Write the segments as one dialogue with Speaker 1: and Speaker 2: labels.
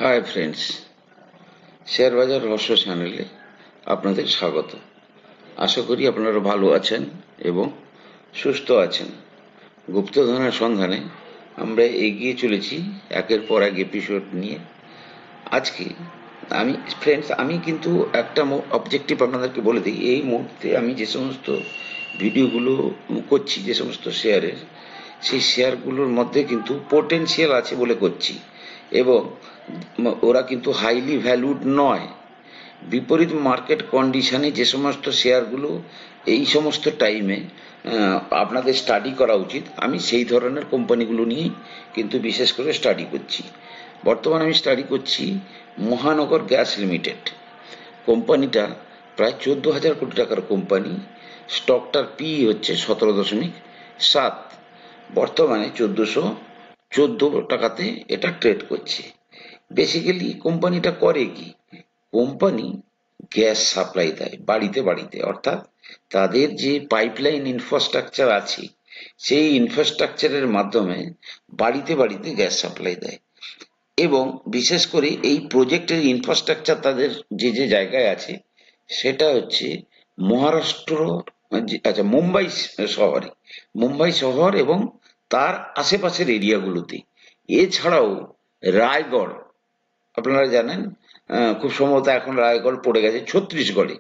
Speaker 1: Hi friends, share বাজার রহস্য চ্যানেলে আপনাদের স্বাগত। আশা করি আপনারা ভালো আছেন এবং সুস্থ আছেন। গুপ্তধনের সন্ধানে আমরা এগিয়ে চলেছি একের পর এক এপিসোড নিয়ে। আজকে আমি কিন্তু একটা অবজেক্টিভ আপনাদেরকে বলে দিই। এই মুহূর্তে আমি যে সমস্ত ভিডিওগুলো করছি, যে সমস্ত শেয়ারের, সেই শেয়ারগুলোর মধ্যে কিন্তু পোটেনশিয়াল আছে বলে করছি, এবং ওরা কিন্তু হাইলি ভ্যালুড নয়। বিপরীত মার্কেট কন্ডিশনে যে সমস্ত শেয়ারগুলো এই সমস্ত টাইমে আপনাদের স্টাডি করা উচিত, আমি সেই ধরনের কোম্পানিগুলো নিয়েই কিন্তু বিশেষ করে স্টাডি করছি। বর্তমানে আমি স্টাডি করছি মহানগর গ্যাস লিমিটেড। কোম্পানিটা প্রায় 14,000 কোটি টাকার কোম্পানি। স্টকটার পি হচ্ছে 17.7। বর্তমানে 1414 টাকাতে এটা ট্রেড করছে। বেসিক্যালি কোম্পানিটা করে কি? কোম্পানি গ্যাস সাপ্লাই দেয় বাড়িতে বাড়িতে, অর্থাৎ তাদের যে পাইপলাইন ইনফ্রাস্ট্রাকচার আছে, সেই ইনফ্রাস্ট্রাকচারের মাধ্যমে বাড়িতে বাড়িতে গ্যাস সাপ্লাই দেয়। এবং বিশেষ করে এই প্রজেক্টের ইনফ্রাস্ট্রাকচার তাদের যে যে জায়গায় আছে, সেটা হচ্ছে মহারাষ্ট্র, আচ্ছা, মুম্বাই শহর এবং তার আশেপাশের এরিয়াগুলোতে। এছাড়াও রায়গড়, আপনারা জানেন, খুব সম্ভবত এখন রায়গড় পড়ে গেছে ছত্তিশগড়ে।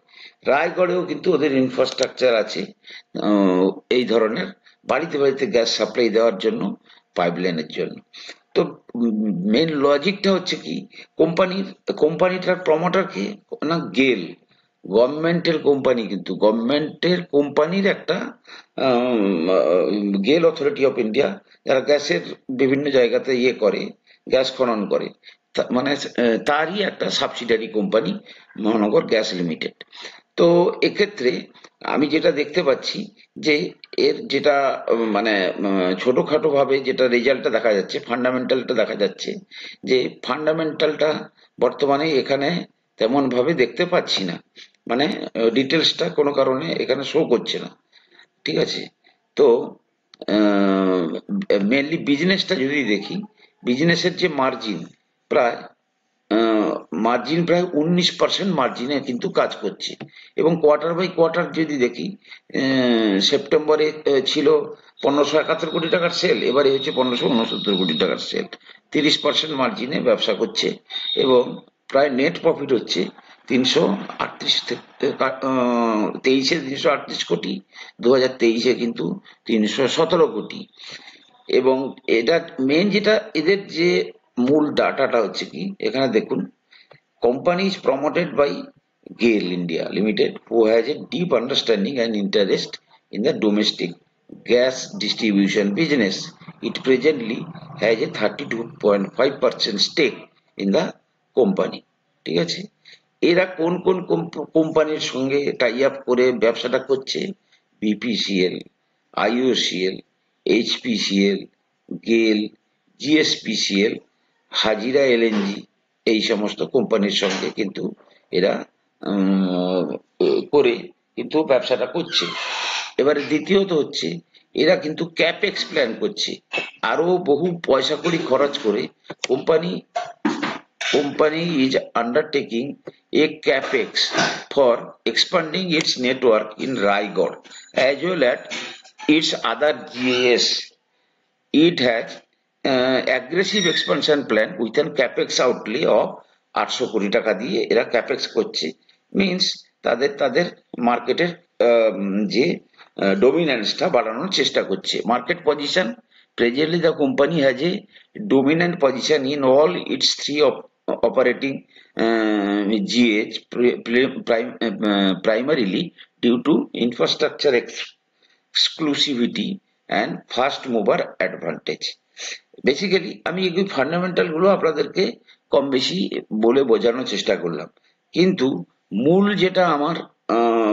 Speaker 1: রায়গড়েও কিন্তু ওদের ইনফ্রাস্ট্রাকচার আছে আহ, এই ধরনের বাড়িতে বাড়িতে গ্যাস সাপ্লাই দেওয়ার জন্য, পাইপলাইনের জন্য। তো মেন লজিকটা হচ্ছে কি, কোম্পানিটার প্রমোটার কে? না, গেল। গভর্নমেন্টের কোম্পানি, কিন্তু গভর্নমেন্টের কোম্পানির একটা গেল অথরিটি অফ ইন্ডিয়া, যারা গ্যাসের বিভিন্ন জায়গাতে করে, গ্যাস খনন করে, মানে তারই একটা সাবসিডারি কোম্পানি মহানগর গ্যাস লিমিটেড। তো এক্ষেত্রে আমি যেটা দেখতে পাচ্ছি যে এর যেটা মানে ছোটখাটো ভাবে যেটা রেজাল্টটা দেখা যাচ্ছে, ফান্ডামেন্টালটা দেখা যাচ্ছে, যে ফান্ডামেন্টালটা বর্তমানে এখানে তেমন ভাবে দেখতে পাচ্ছি না। মানে ডিটেলসটা কোনো কারণে এখানে শো করছে না। ঠিক আছে? তো মেনলি বিজনেসটা যদি দেখি, বিজনেসের যে মার্জিন, প্রায় প্রায় 19% মার্জিনে কিন্তু কাজ করছে। এবং কোয়ার্টার বাই কোয়ার্টার যদি দেখি, সেপ্টেম্বরে ছিল 1571 কোটি টাকার সেল, এবারে হচ্ছে 1569 কোটি টাকার সেল। 30% মার্জিনে ব্যবসা করছে এবং প্রায় নেট প্রফিট হচ্ছে 338 তেইশে 338 কোটি, 2023-এ কিন্তু 317 কোটি। এবং এটা মেন যেটা এদের যে মূল ডাটাটা হচ্ছে কি, এখানে দেখুন, company is promoted by GAIL India Limited, who has a deep understanding and interest in the domestic gas distribution business. It presently has a 32.5% stake in the company. ঠিক আছে? এরা কোন কোন কোম্পানির সঙ্গে টাই আপ করে ব্যবসাটা করছে? BPCL, IOCL, HPCL, গেল, GSPCL, হাজিরা LNG, এই সমস্ত কোম্পানির সঙ্গে কিন্তু এরা করে কিন্তু ব্যবসাটা করছে। এবারে দ্বিতীয়ত হচ্ছে, এরা কিন্তু ক্যাপেক্স প্ল্যান করছে। আরো বহু পয়সা কড়ি খরচ করে company is undertaking a capex for expanding its network in Raigad as well as its other GAS. It has aggressive expansion plan with an capex outlay of 800 কোটি টাকা দিয়ে এরা ক্যাপেক্স করছে। মিন্স তাদের তাদের মার্কেটের যে ডমিন্যান্সটা বাড়ানোর চেষ্টা করছে। Market position, presently the company has a dominant position in all its three operating GH, primarily due to infrastructure exclusivity and first mover advantage. Basically আমি এই ফান্ডামেন্টাল গুলো আপনাদেরকে কম বেশি বলে বোঝানোর চেষ্টা করলাম, কিন্তু মূল যেটা আমার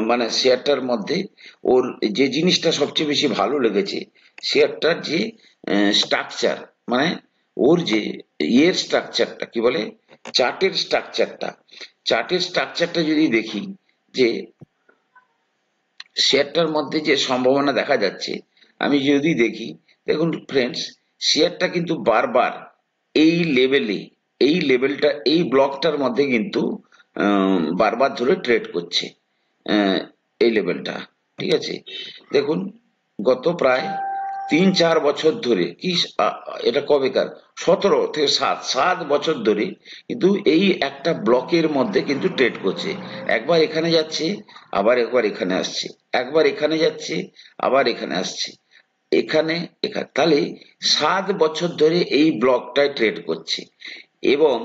Speaker 1: মানে শেয়ারটার মধ্যে ওর যে জিনিসটা সবচেয়ে বেশি ভালো লেগেছে, শেয়ারটার যে স্ট্রাকচার, মানে ওর যে স্ট্রাকচারটা কি বলে, চার্টের স্ট্রাকচারটা যদি দেখি, যে শেয়ারটার মধ্যে যে সম্ভাবনা দেখা যাচ্ছে, আমি যদি দেখি, দেখুন ফ্রেন্ডস, শেয়ারটা কিন্তু বারবার এই লেভেলে এই লেভেলটা, এই ব্লকটার মধ্যে কিন্তু বারবার ধরে ট্রেড করছে আহ, এই লেভেলটা। ঠিক আছে, দেখুন গত প্রায় 3-4 বছর ধরে কি এটা কবেকার, 17 থেকে 7 বছর ধরে কিন্তু এই একটা ব্লকের মধ্যে কিন্তু ট্রেড করছে। একবার এখানে যাচ্ছে, আবার একবার এখানে আসছে, একবার এখানে যাচ্ছে, আবার এখানে আসছে, এখানে এখানে, তাহলে 7 বছর ধরে এই ব্লকটায় ট্রেড করছে। এবং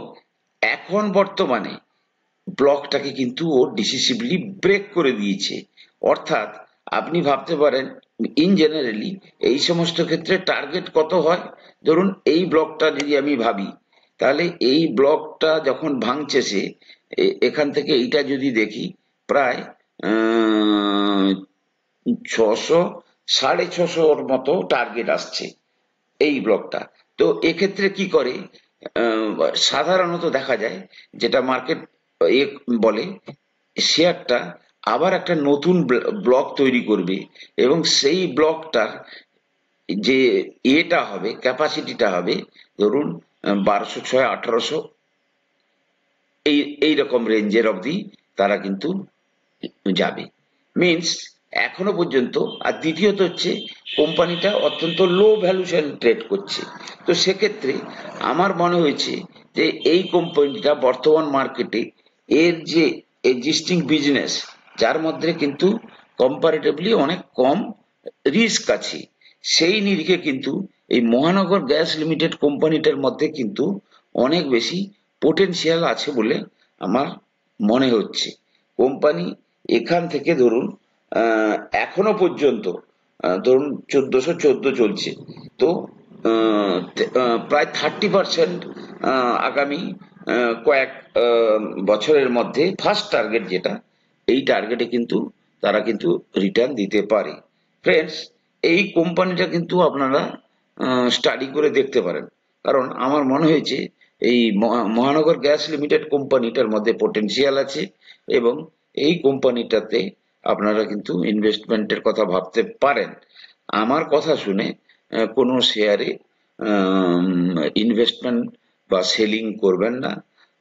Speaker 1: এখন বর্তমানে ব্লকটাকে কিন্তু ও ডিসিসিভলি ব্রেক করে দিয়েছে। অর্থাৎ আপনি ভাবতে পারেন ইন জেনারেলি এই সমস্ত ক্ষেত্রে টার্গেট কত হয়। ধরুন এই ব্লকটা যদি আমি ভাবি, তাহলে এই ব্লকটা যখন ভাঙছে সে, এখান থেকে এইটা যদি দেখি, প্রায় 600, 650 মতো টার্গেট আসছে এই ব্লকটা। তো এক্ষেত্রে কি করে, সাধারণত দেখা যায় যেটা মার্কেট বলে, শেয়ারটা আবার একটা নতুন ব্লক তৈরি করবে এবং সেই ব্লকটার যে এটা হবে, ক্যাপাসিটিটা হবে ধরুন 1206, 1800, এই এইরকম রেঞ্জের অবধি তারা কিন্তু যাবে, মিনস এখনো পর্যন্ত। আর দ্বিতীয়ত হচ্ছে কোম্পানিটা অত্যন্ত লো ভ্যালুয়েশন ট্রেড করছে। তো সেক্ষেত্রে আমার মনে হয়েছে যে এই কোম্পানিটা বর্তমান মার্কেটে এর যে এক্সিস্টিং বিজনেস, যার মধ্যে কিন্তু কম্পারেটিভলি অনেক কম রিস্ক আছে, সেই নিরিখে কিন্তু এই মহানগর গ্যাস লিমিটেড কোম্পানিটার মধ্যে কিন্তু অনেক বেশি পোটেনশিয়াল আছে বলে আমার মনে হচ্ছে। কোম্পানি এখান থেকে ধরুন এখনো পর্যন্ত ধরুন 1414 চলছে, তো প্রায় 30% আগামী কয়েক বছরের মধ্যে ফার্স্ট টার্গেট যেটা, এই টার্গেটে কিন্তু তারা কিন্তু রিটার্ন দিতে পারে। ফ্রেন্ডস, এই কোম্পানিটা কিন্তু আপনারা স্টাডি করে দেখতে পারেন, কারণ আমার মনে হয়েছে এই মহানগর গ্যাস লিমিটেড কোম্পানিটার মধ্যে পোটেনশিয়াল আছে এবং এই কোম্পানিটাতে আপনারা কিন্তু ইনভেস্টমেন্টের কথা ভাবতে পারেন। আমার কথা শুনে কোনো শেয়ারে ইনভেস্টমেন্ট বা সেলিং করবেন না,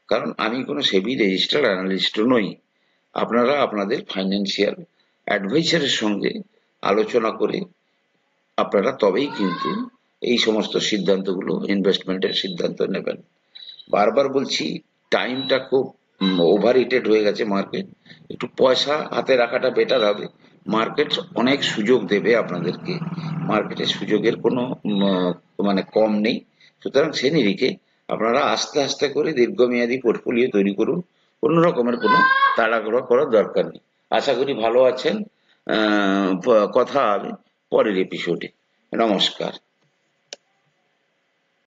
Speaker 1: কারণ আমি কোনো সেবি রেজিস্টার্ড অ্যানালিস্টও নই। আপনারা আপনাদের ফাইন্যান্সিয়াল অ্যাডভাইসারের সঙ্গে আলোচনা করে আপনারা তবেই কিন্তু এই সমস্ত সিদ্ধান্তগুলো, ইনভেস্টমেন্টের সিদ্ধান্ত নেবেন। বারবার বলছি, টাইমটা খুব ওভার হিটেড হয়ে গেছে মার্কেট, একটু পয়সা হাতে রাখাটা বেটার হবে। মার্কেট অনেক সুযোগ দেবে আপনাদেরকে, মার্কেটে সুযোগের কোনো মানে কম নেই। সুতরাং সে নিরিখে আপনারা আস্তে আস্তে করে দীর্ঘমেয়াদী পোর্টফোলিও তৈরি করুন, কোনো রকমের কোনো তাড়াহুড়ো করার দরকার নেই। আশা করি ভালো আছেন। কথা হবে পরের এপিসোডে। নমস্কার।